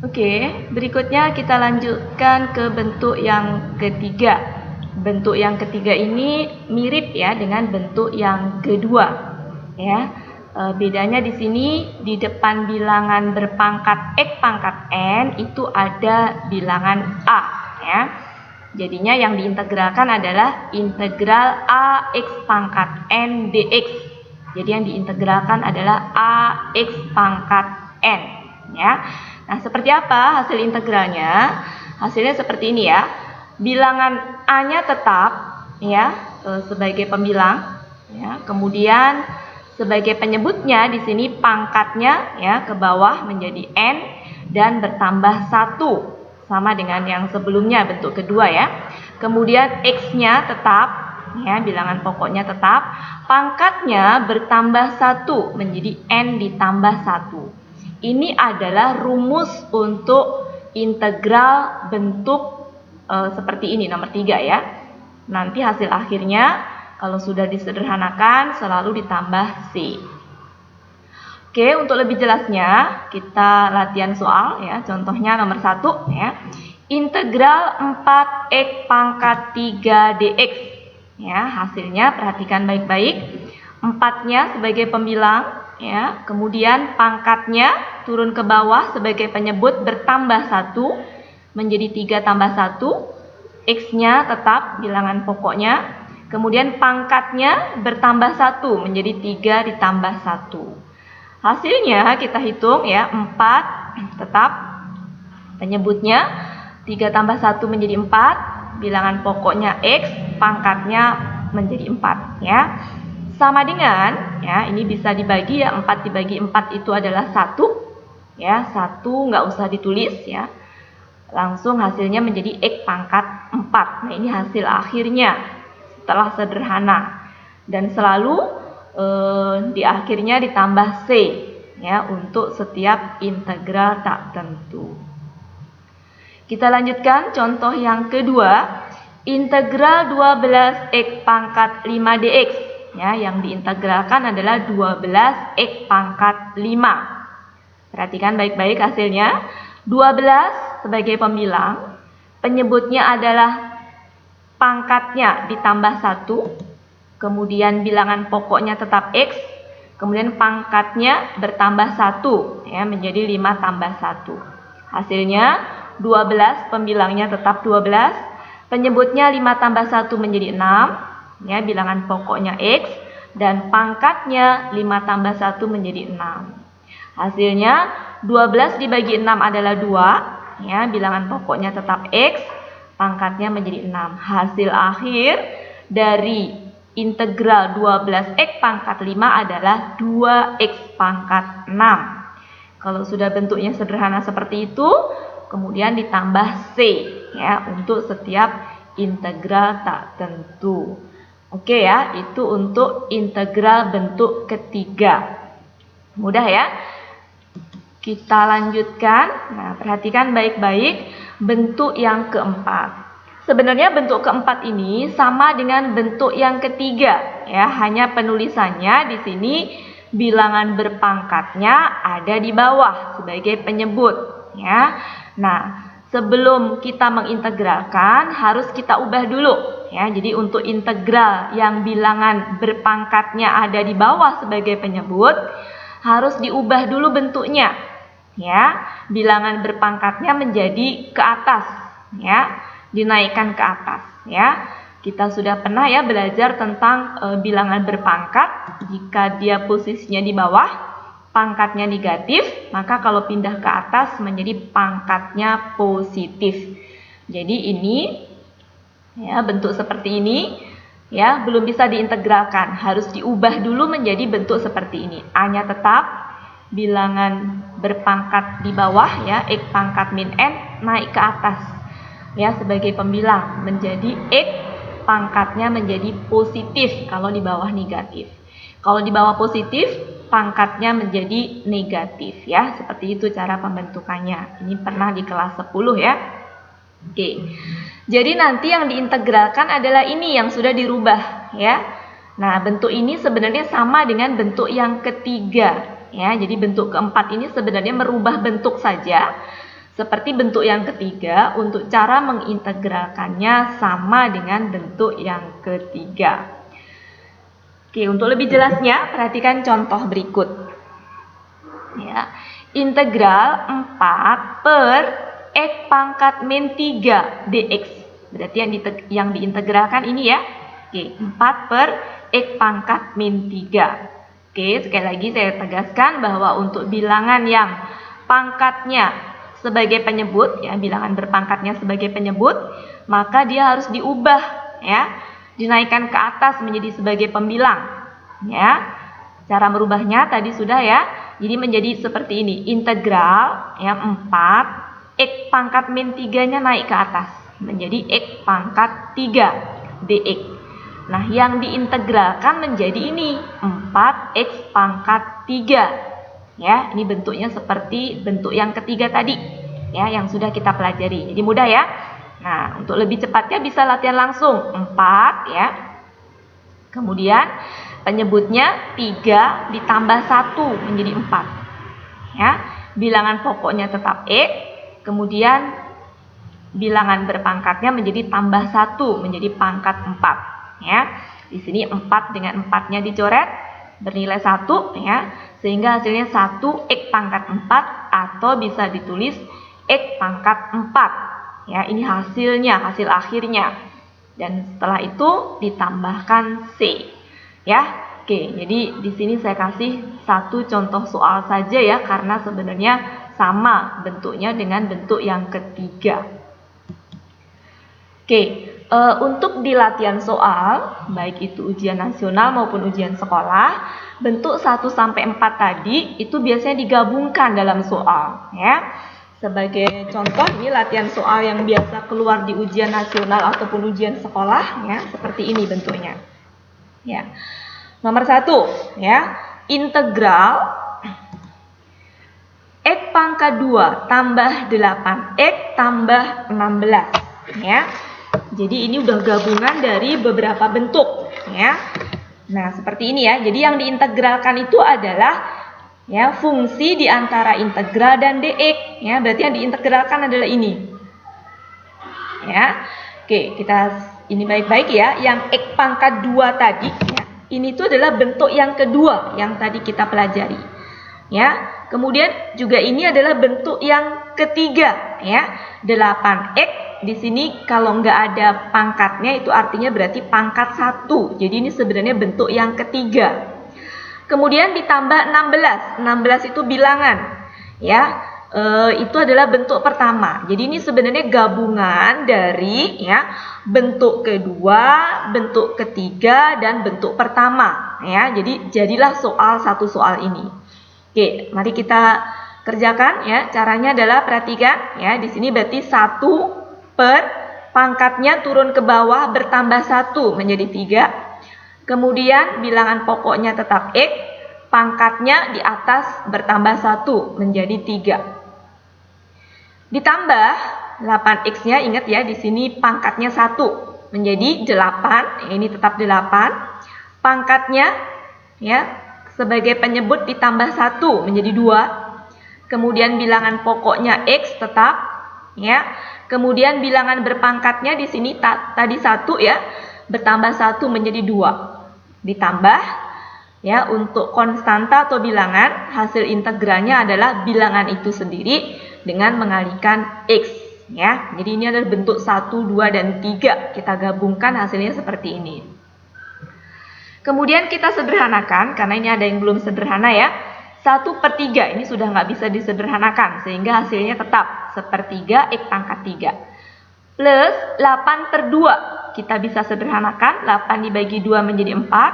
Oke, berikutnya kita lanjutkan ke bentuk yang ketiga. Bentuk yang ketiga ini mirip ya dengan bentuk yang kedua. Ya, bedanya di sini di depan bilangan berpangkat x pangkat n itu ada bilangan a. Ya, jadinya yang diintegralkan adalah integral a x pangkat n dx. Jadi yang diintegralkan adalah a x pangkat n. Ya. Nah, seperti apa hasil integralnya? Hasilnya seperti ini ya. Bilangan a-nya tetap ya sebagai pembilang ya. Kemudian sebagai penyebutnya di sini pangkatnya ya ke bawah menjadi n dan bertambah 1 sama dengan yang sebelumnya bentuk kedua ya. Kemudian x-nya tetap ya, bilangan pokoknya tetap, pangkatnya bertambah 1 menjadi n ditambah 1. Ini adalah rumus untuk integral bentuk seperti ini, nomor 3 ya. Nanti hasil akhirnya kalau sudah disederhanakan selalu ditambah C. Oke, untuk lebih jelasnya kita latihan soal ya. Contohnya nomor 1 ya. Integral 4x pangkat 3 dx. Ya, hasilnya perhatikan baik-baik. 4-nya sebagai pembilang ya, kemudian pangkatnya turun ke bawah sebagai penyebut bertambah 1 menjadi 3 tambah 1, x-nya tetap bilangan pokoknya, kemudian pangkatnya bertambah 1 menjadi 3 ditambah 1. Hasilnya kita hitung ya, 4 tetap penyebutnya, 3 tambah 1 menjadi 4, bilangan pokoknya x, pangkatnya menjadi 4 ya. Sama dengan ya, ini bisa dibagi ya, 4 dibagi 4 itu adalah 1 ya, 1 nggak usah ditulis ya, langsung hasilnya menjadi x pangkat 4. Nah, ini hasil akhirnya setelah sederhana dan selalu di akhirnya ditambah c ya untuk setiap integral tak tentu. Kita lanjutkan contoh yang kedua, integral 12x pangkat 5 dx. Ya, yang diintegralkan adalah 12x pangkat 5. Perhatikan baik-baik hasilnya. 12 sebagai pembilang, penyebutnya adalah pangkatnya ditambah 1, kemudian bilangan pokoknya tetap x, kemudian pangkatnya bertambah 1 ya, menjadi 5 tambah 1. Hasilnya 12, pembilangnya tetap 12, penyebutnya 5 tambah 1 menjadi 6 ya, bilangan pokoknya x, dan pangkatnya 5 tambah 1 menjadi 6. Hasilnya 12 dibagi 6 adalah 2 ya, bilangan pokoknya tetap x, pangkatnya menjadi 6. Hasil akhir dari integral 12x pangkat 5 adalah 2x pangkat 6. Kalau sudah bentuknya sederhana seperti itu, kemudian ditambah c ya untuk setiap integral tak tentu. Oke ya, itu untuk integral bentuk ketiga. Mudah ya? Kita lanjutkan. Nah, perhatikan baik-baik bentuk yang keempat. Sebenarnya bentuk keempat ini sama dengan bentuk yang ketiga ya, hanya penulisannya di sini bilangan berpangkatnya ada di bawah sebagai penyebut ya. Nah, sebelum kita mengintegralkan harus kita ubah dulu ya. Jadi untuk integral yang bilangan berpangkatnya ada di bawah sebagai penyebut harus diubah dulu bentuknya ya. Bilangan berpangkatnya menjadi ke atas ya, dinaikkan ke atas ya. Kita sudah pernah ya belajar tentang bilangan berpangkat. Jika dia posisinya di bawah, pangkatnya negatif, maka kalau pindah ke atas menjadi pangkatnya positif. Jadi ini ya, bentuk seperti ini ya, belum bisa diintegralkan, harus diubah dulu menjadi bentuk seperti ini. A-nya tetap, bilangan berpangkat di bawah ya, x pangkat min n naik ke atas ya sebagai pembilang menjadi x, pangkatnya menjadi positif kalau di bawah negatif. Kalau di bawah positif, pangkatnya menjadi negatif ya. Seperti itu cara pembentukannya. Ini pernah di kelas 10 ya. Oke. Jadi nanti yang diintegralkan adalah ini yang sudah dirubah ya. Nah, bentuk ini sebenarnya sama dengan bentuk yang ketiga ya. Jadi bentuk keempat ini sebenarnya merubah bentuk saja. seperti bentuk yang ketiga, untuk cara mengintegralkannya sama dengan bentuk yang ketiga. Oke, untuk lebih jelasnya, perhatikan contoh berikut. Ya, integral 4 per X pangkat min 3 dx. Berarti yang diintegralkan ini ya. Oke, 4 per X pangkat min 3. Oke, sekali lagi saya tegaskan bahwa untuk bilangan yang pangkatnya sebagai penyebut, ya, bilangan berpangkatnya sebagai penyebut, maka dia harus diubah, ya, dinaikkan ke atas menjadi sebagai pembilang, ya. Cara merubahnya tadi sudah ya. Jadi menjadi seperti ini, integral yang 4 X pangkat min 3-nya naik ke atas menjadi X pangkat 3 dx. Nah, yang diintegralkan menjadi ini 4X pangkat 3. Ya, ini bentuknya seperti bentuk yang ketiga tadi, ya, yang sudah kita pelajari. Jadi mudah ya. Nah, untuk lebih cepatnya bisa latihan langsung. 4 ya. Kemudian penyebutnya 3 ditambah 1 menjadi 4. Ya, bilangan pokoknya tetap X. Kemudian bilangan berpangkatnya menjadi tambah 1 menjadi pangkat 4. Ya, di sini 4 dengan 4-nya dicoret bernilai 1 ya, sehingga hasilnya 1X pangkat 4 atau bisa ditulis X pangkat 4. Ya, ini hasilnya, hasil akhirnya. Dan setelah itu ditambahkan C. Ya. Oke, jadi di sini saya kasih satu contoh soal saja ya, karena sebenarnya sama bentuknya dengan bentuk yang ketiga. Oke, untuk di latihan soal, baik itu ujian nasional maupun ujian sekolah, bentuk 1-4 tadi itu biasanya digabungkan dalam soal, ya. Sebagai contoh, ini latihan soal yang biasa keluar di ujian nasional ataupun ujian sekolah, ya, seperti ini bentuknya. Ya. Nomor 1, ya, integral X pangkat 2 tambah 8X tambah 16, ya. Jadi ini udah gabungan dari beberapa bentuk, ya. Nah, seperti ini ya. Jadi yang diintegralkan itu adalah ya fungsi di antara integral dan dx, ya. Berarti yang diintegralkan adalah ini. Ya. Oke, kita ini baik-baik ya. Yang X pangkat 2 tadi, ya. Ini tuh adalah bentuk yang kedua yang tadi kita pelajari. Ya. Kemudian juga ini adalah bentuk yang ketiga, ya. 8x di sini kalau nggak ada pangkatnya itu artinya berarti pangkat 1. Jadi ini sebenarnya bentuk yang ketiga. Kemudian ditambah 16. 16 itu bilangan, ya. Itu adalah bentuk pertama. Jadi ini sebenarnya gabungan dari ya bentuk kedua, bentuk ketiga dan bentuk pertama, ya. Jadi jadilah satu soal ini. Oke, mari kita kerjakan ya. Caranya adalah perhatikan ya, di sini berarti 1 per pangkatnya turun ke bawah bertambah 1 menjadi 3. Kemudian bilangan pokoknya tetap X, pangkatnya di atas bertambah 1 menjadi 3. Ditambah 8x-nya, ingat ya, di sini pangkatnya 1 menjadi 8, ini tetap 8. Pangkatnya ya sebagai penyebut ditambah 1 menjadi 2. Kemudian bilangan pokoknya X tetap, ya. Kemudian bilangan berpangkatnya di sini tadi 1 ya, bertambah 1 menjadi 2. Ditambah ya, untuk konstanta atau bilangan, hasil integralnya adalah bilangan itu sendiri dengan mengalihkan X, ya. Jadi ini adalah bentuk 1, 2 dan 3. Kita gabungkan hasilnya seperti ini. Kemudian kita sederhanakan, karena ini ada yang belum sederhana ya. 1/3 ini sudah nggak bisa disederhanakan, sehingga hasilnya tetap sepertiga X pangkat 3. Plus 8/2, kita bisa sederhanakan, 8 dibagi 2 menjadi 4,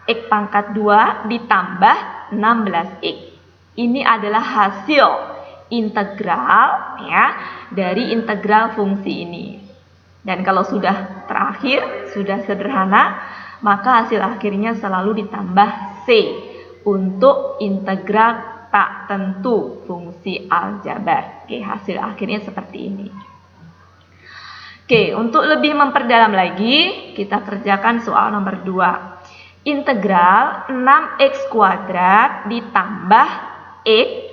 X pangkat 2 ditambah 16X. Ini adalah hasil integral ya dari integral fungsi ini. Dan kalau sudah terakhir, sudah sederhana, maka hasil akhirnya selalu ditambah C untuk integral tak tentu fungsi aljabar. Oke, hasil akhirnya seperti ini. Oke, untuk lebih memperdalam lagi, kita kerjakan soal nomor 2. Integral 6x kuadrat ditambah x